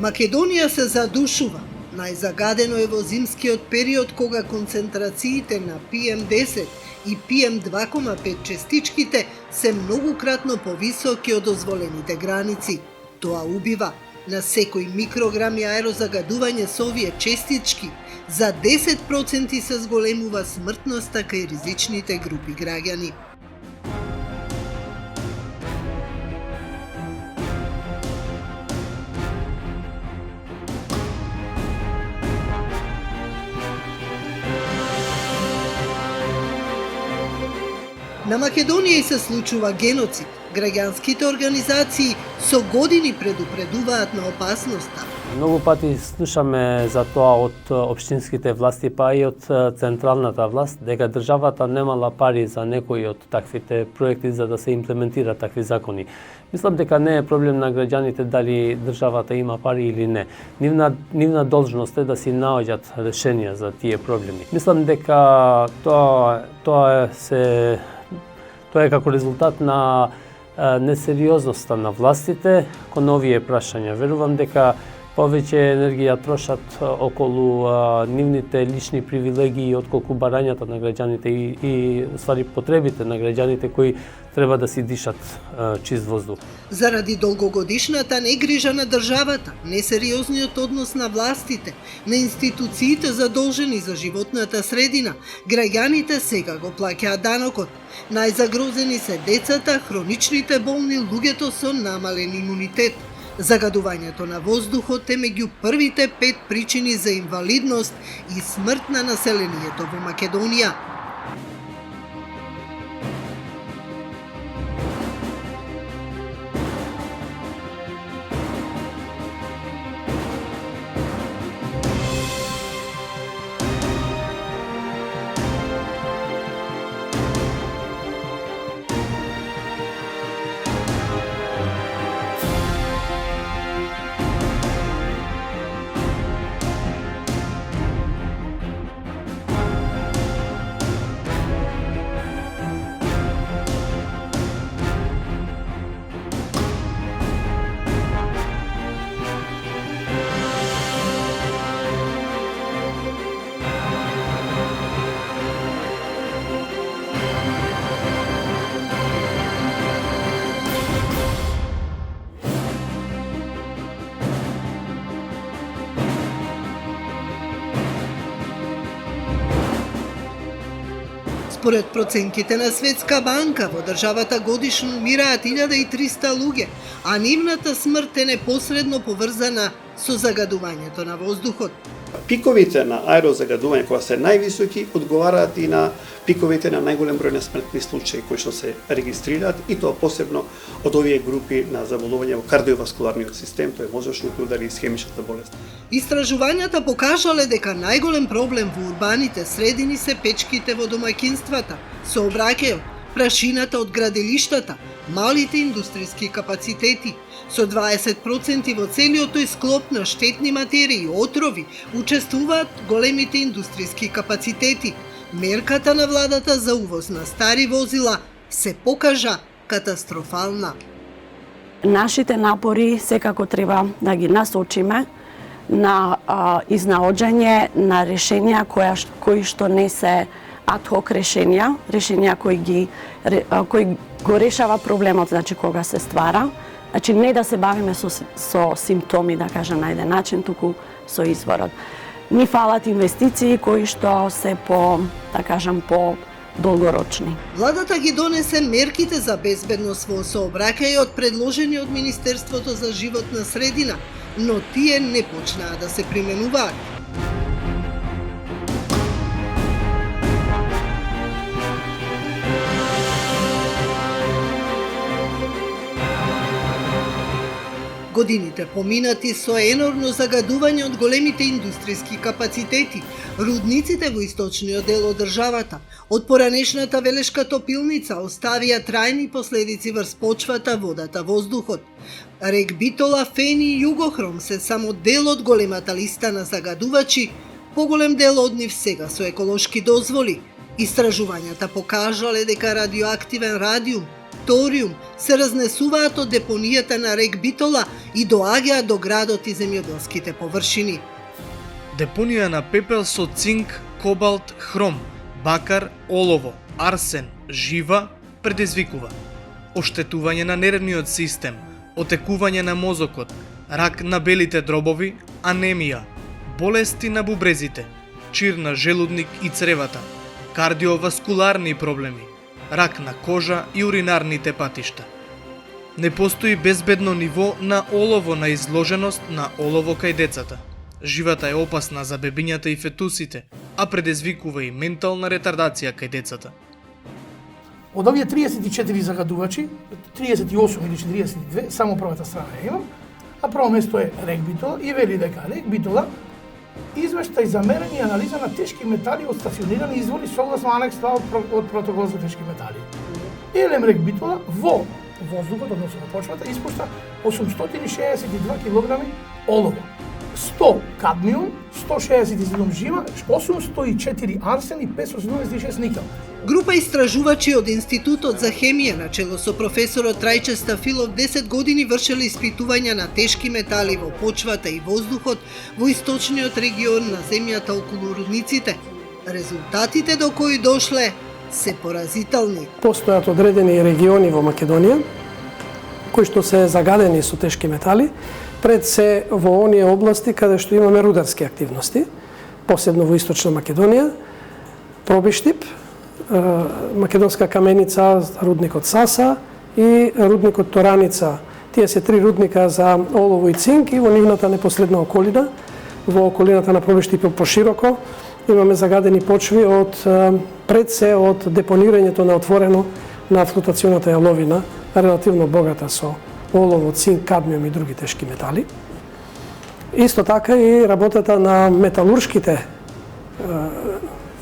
Македонија се задушува. Најзагадено е во зимскиот период кога концентрациите на PM10 и PM2,5 частичките се многукратно повисоки од дозволените граници. Тоа убива. На секој микрограм аерозагадување со овие честички за 10% се зголемува смртноста кај ризичните групи граѓани. На Македонија се случува геноцид. Граѓанските организации со години предупредуваат на опасноста. Многу пати слушаме за тоа од општинските власти, па и од централната власт, дека државата немала пари за некои од таквите проекти за да се имплементира такви закони. Мислам дека не е проблем на граѓаните дали државата има пари или не. Нивна должност е да си наоѓаат решенија за тие проблеми. Мислам дека тоа е како резултат на несериозноста на властите кон овие прашања. Верувам дека повеќе енергија трошат околу нивните лични привилегии отколку барањата на граѓаните и уствари потребите на граѓаните кои треба да си дишат чист воздух. Заради долгогодишната негрижа на државата, несериозниот однос на властите, на институциите задолжени за животната средина, граѓаните сега го плаќаат данокот. Најзагрозени се децата, хроничните болни, луѓето со намален имунитет. Загадувањето на воздухот е меѓу првите 5 причини за инвалидност и смрт на населението во Македонија. Според проценките на Светска банка, во државата годишно умираат 1300 луѓе, а нивната смрт е непосредно поврзана со загадувањето на воздухот. Пиковите на аерозагадување кога се највисоки одговараат и на пиковите на најголем број на смртни случаи кои што се регистрираат, и тоа посебно од овие групи на заболувања во кардиоваскуларниот систем, тоа е мозочните удари и исхемичната болест. Истражувањата покажале дека најголем проблем во урбаните средини се печките во домаќинствата, сообраќајот, прашината од граделиштата, малите индустријски капацитети. Со 20% во целиот тој склоп на штетни материи и отрови учествуваат големите индустријски капацитети. Мерката на владата за увоз на стари возила се покажа катастрофална. Нашите напори секако треба да ги насочиме на изнаоѓање на решенија кои што не се адхок решенија кои го решава проблемот, значи кога се ствара. Значи не да се бавиме со симптоми, да кажам на еден начин, туку со изворот. Ни фалат инвестиции кои што се по долгорочни. Владата ги донесе мерките за безбедност во сообраќајот предложени од Министерството за животна средина, но тие не почнаа да се применуваат. Годините поминати со енормно загадување од големите индустријски капацитети, рудниците во источниот дел од државата, од поранешната Велешка топилница оставија трајни последици врз почвата, водата, воздухот. Рек Битола, Фени и Југохром се само дел од големата листа на загадувачи, поголем дел од нив сега со еколошки дозволи. Истражувањата покажале дека радиоактивен радиум, ториум се разнесуваат од депонијата на рек Битола и доаѓаат до градот и земјоделските површини. Депонија на пепел со цинк, кобалт, хром, бакар, олово, арсен, жива предизвикува оштетување на нервниот систем, отекување на мозокот, рак на белите дробови, анемија, болести на бубрезите, чир на желудник и цревата, кардиоваскуларни проблеми, рак на кожа и уринарните патишта. Не постои безбедно ниво на олово на изложеност на олово кај децата. Живата е опасна за бебињата и фетусите, а предизвикува и ментална ретардација кај децата. Од овие 34 загадувачи, 38 или 42, само првата страна ја имам, а прво место е рек Битола и вели дека рек Битола извештај за мерење и анализа на тешки метали од стационирани извори согласно анекс 2 од протокол за тешки метали. Елем рек Битола во воздухот, односно во почвата, испушта 862 кг олово, 100 кадмиум, 167 жива, 804 арсен и 576 никел. Група истражувачи од Институтот за хемија на чело со професорот Трајче Стафилов 10 години вршеле испитувања на тешки метали во почвата и воздухот во источниот регион на земјата околу рудниците. Резултатите до кои дошле се поразителни. Постојат одредени региони во Македонија кои што се загадени со тешки метали, пред се во оние области каде што имаме рударски активности, посебно во источна Македонија, Пробиштип, Македонска каменица, рудникот Саса и рудникот Тораница. Тие се три рудника за олово и цинк и во нивната непосредна околина. Во околината на Пробиштип пошироко имаме загадени почви од пред се од депонирањето на отворено на флотационата јаловина, релативно богата со олово, цинк, кадмиум и други тешки метали. Исто така и работата на металуршките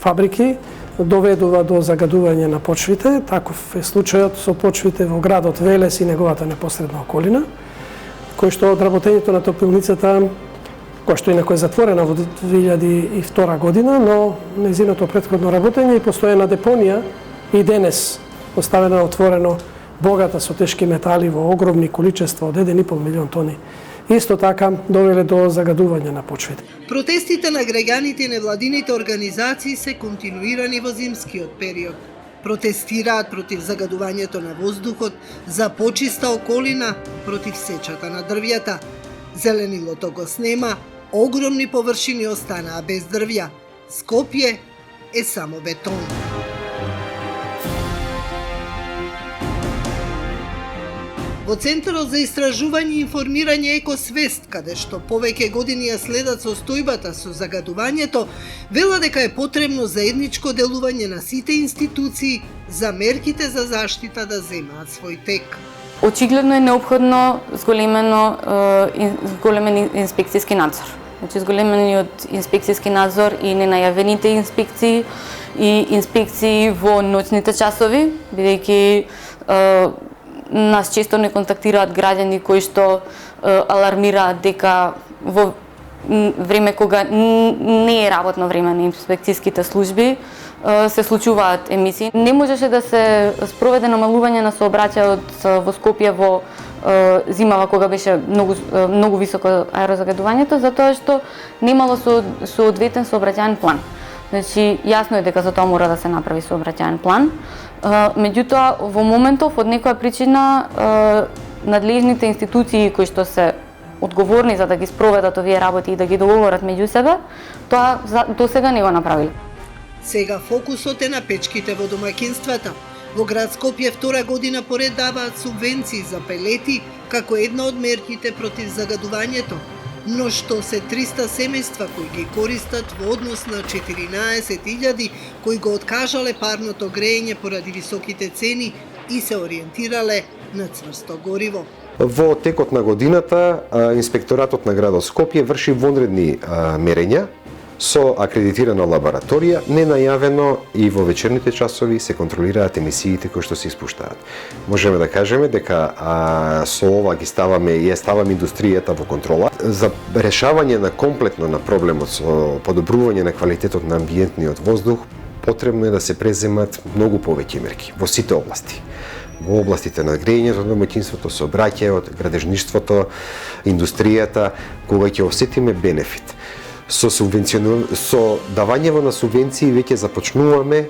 фабрики доведува до загадување на почвите. Таков е случајот со почвите во градот Велес и неговата непосредна околина, кој што одработењето на топилницата, која што инаку е затворена во 2002 година, но нејзиното претходно работење и постојана депонија и денес оставена отворено, богата со тешки метали во огромни количества од 1,5 милион тони. Исто така довеле до загадување на почвите. Протестите на граѓаните и невладините организации се континуирани во зимскиот период. Протестираат против загадувањето на воздухот, за почиста околина, против сечата на дрвјата. Зеленилото го снема, огромни површини останаа без дрвја. Скопје е само бетон. Во Центарот за истражување и информирање Екосвест, каде што повеќе години ја следат состојбата со загадувањето, вела дека е потребно заедничко делување на сите институции за мерките за заштита да земаат свој тек. Очигледно е неопходно зголемен инспекцијски надзор. Значи зголемениот инспекцијски надзор и ненајавените инспекции и инспекции во ноќните часови, бидејќи нас често не контактираат граѓани кои што алармираат дека во време кога не е работно време на инспекцијските служби се случуваат емисии. Не можеше да се спроведе намалување на сообраќајот во Скопје во зимава кога беше многу високо аерозагадувањето, затоа што немало соодветен сообраќајен план. Значи, јасно е дека за тоа мора да се направи сообраќајен план. Меѓутоа, во моментов, од некоја причина, надлежните институции кои што се одговорни за да ги спроведат овие работи и да ги договорат меѓу себе, тоа до сега не го направиле. Сега фокусот е на печките во домаќинствата. Во град Скопје втора година поред даваат субвенции за пелети како една од мерките против загадувањето. Но што се 300 семејства кои ги користат во однос на 14.000 кои го откажале парното грејење поради високите цени и се ориентирале на цврсто гориво. Во текот на годината, инспекторатот на градот Скопје врши вонредни мерења со акредитирана лабораторија, ненајавено и во вечерните часови се контролираат емисиите кои што се испуштаат. Можеме да кажеме дека со ова ги ставаме индустријата во контрола. За решавање на комплетно на проблемот со подобрување на квалитетот на амбиентниот воздух, потребно е да се преземат многу повеќе мерки во сите области. Во областите на грејењето на домаќинството, сообраќајот, градежништвото, индустријата, кога ќе осетиме бенефит. Со давањево на субвенции веќе започнуваме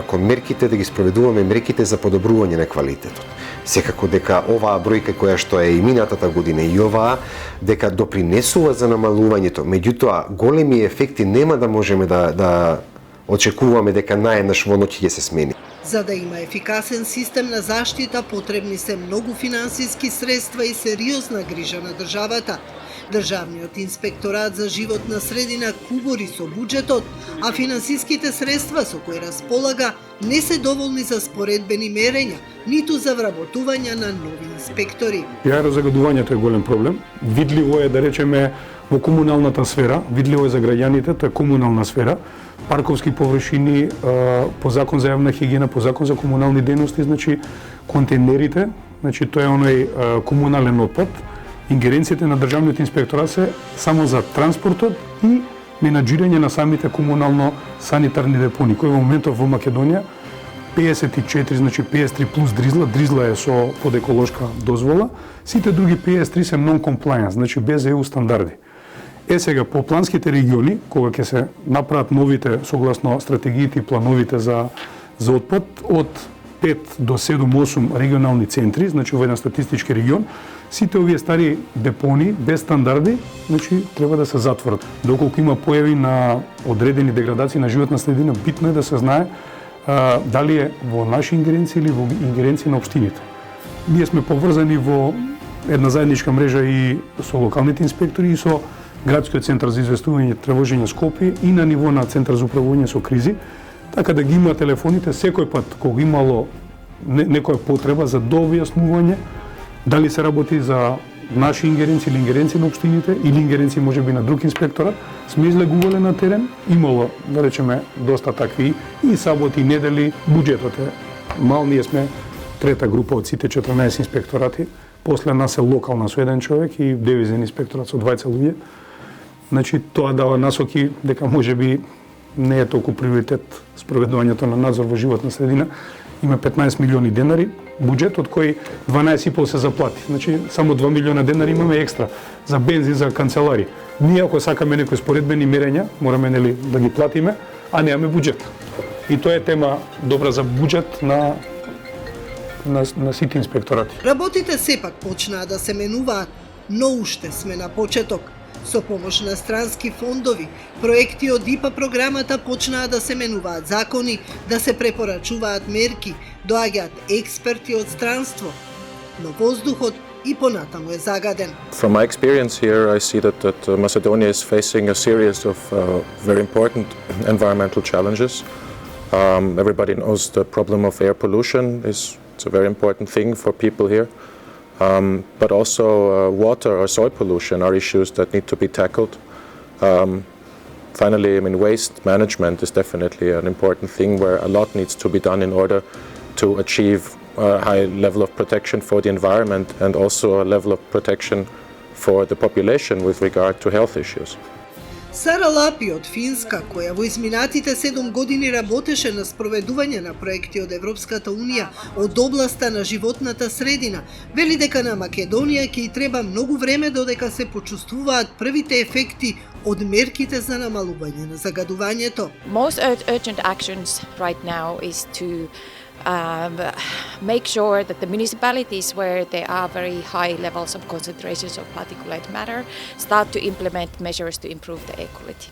кон мерките да ги спроведуваме мерките за подобрување на квалитетот. Секако дека оваа бројка која што е и минатата година и оваа дека допринесува за намалувањето, меѓутоа големи ефекти нема да можеме да очекуваме дека наеднаш во ноќ ќе се смени. За да има ефикасен систем на заштита, потребни се многу финансиски средства и сериозна грижа на државата. Државниот инспекторат за животна средина кубори со буџетот, а финансиските средства со кои располага не се доволни за споредбени мерења, ниту за вработување на нови инспектори. Аерозагадувањето е голем проблем. Видливо е, да речеме, во комуналната сфера, видливо е за граѓаните, тоа е комунална сфера, парковски површини, по закон за јавна хигиена, по закон за комунални дејности, значи контейнерите, значи тоа е оној комунален отпад. Ингеренциите на државниот инспекторат се само за транспортот и менаџирање на самите комунално-санитарни депони, кои во моментот во Македонија 54, значи 53 плюс дризла е со подеколошка дозвола, сите други 53 се non-compliance, значи без EU стандарди. Сега по планските региони, кога ќе се направат новите согласно стратегиите и плановите за отпад, од 5 до 7-8 регионални центри, значи во еден статистички регион, сите овие стари депони без стандарди, значи треба да се затворат. Доколку има појави на одредени деградации на животна средина, битно е да се знае дали е во наши ингеренции или во ингеренции на општините. Ние сме поврзани во една заедничка мрежа и со локалните инспектори и со Градскиот центар за известување и тревожење Скопје и на ниво на Центар за управување со кризи, така да ги има телефоните секој пат кога имало некоја потреба за дообјаснување дали се работи за наши ингеренции или ингеренции на општините или ингеренции можеби на друг инспекторат, сме излегувале на терен, имало, да речеме, доста такви и саботи, и недели, буџетот е мал, ние сме трета група од сите 14 инспекторати, после нас е локална со еден човек и девизен инспекторат со 20 луѓе. Значи, тоа дава насоки дека можеби не е толку приоритет спроведувањето на надзор во животна средина. Има 15 милиони денари буџет, од кои 12,5 се заплати. Значи, само 2 милиона денари имаме екстра за бензин, за канцелари. Ние, ако сакаме некои споредбени мерења, мораме да ги платиме, а немаме буџет. И тоа е тема добра за буџет на сите инспекторати. Работите сепак почнаа да се менуваат, но уште сме на почеток. Со помош на странски фондови, проекти од ИПА програмата почнаа да се менуваат закони, да се препорачуваат мерки, доаѓаат експерти од странство. Но воздухот и понатаму е загаден. From my experience here, I see that Macedonia is facing a series of very important environmental challenges. Everybody knows the problem of air pollution it's a very important thing for people here. But also water or soil pollution are issues that need to be tackled. Finally, waste management is definitely an important thing where a lot needs to be done in order to achieve a high level of protection for the environment and also a level of protection for the population with regard to health issues. Сара Лапи од Финска, која во изминатите 7 години работеше на спроведување на проекти од Европската Унија од областа на животната средина, вели дека на Македонија ќе и треба многу време додека се почувствуваат првите ефекти од мерките за намалување на загадувањето. Most urgent actions right now is to make sure that the municipalities where there are very high levels of concentrations of particulate matter start to implement measures to improve the air quality.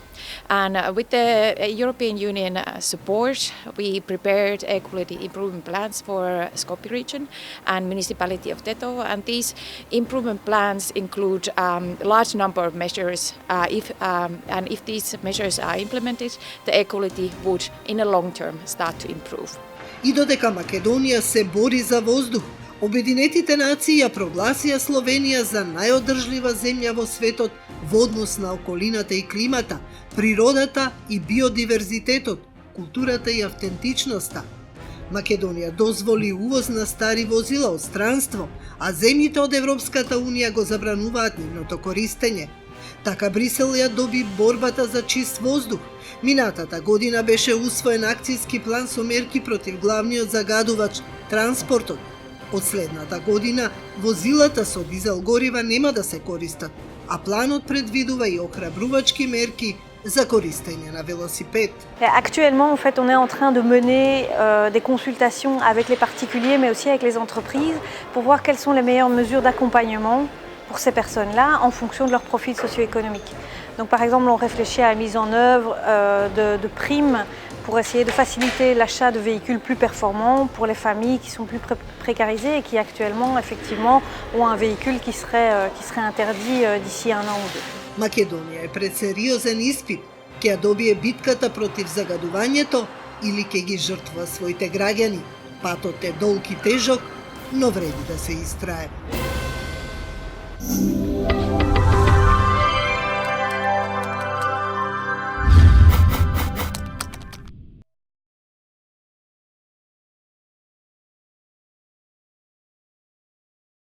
And with the European Union support, we prepared air quality improvement plans for Skopje region and municipality of Tetovo. And these improvement plans include a large number of measures. If these measures are implemented, the air quality would, in the long term, start to improve. И додека Македонија се бори за воздух, Обединетите нации ја прогласија Словенија за најодржлива земја во светот во однос на околината и климата, природата и биодиверзитетот, културата и автентичноста. Македонија дозволи увоз на стари возила од странство, а земјите од Европската Унија го забрануваат нивното користење. Така Брисел ја доби борбата за чист воздух. Минатата година беше усвоен акцијски план со мерки против главниот загадувач – транспортот. Од следната година возилата со дизел горива нема да се користат, а планот предвидува и охрабрувачки мерки за користење на велосипед. Actuellement, en fait, on est en train de mener des consultations avec les particuliers, mais aussi avec les entreprises, pour voir quelles sont les meilleures mesures d'accompagnement pour ces personnes-là en fonction de leur profil socio-économique. Donc, par exemple, on réfléchit à la mise en œuvre de primes pour essayer de faciliter l'achat de véhicules plus performants pour les familles qui sont plus précarisées et qui actuellement, effectivement, ont un véhicule qui serait interdit d'ici 1 an ou 2. Македонија е пред сериозен испит. Ќе ја добие битката против загадувањето или ќе ги жртва своите граѓани. Патот е долг и тежок, но вреди да се истрае.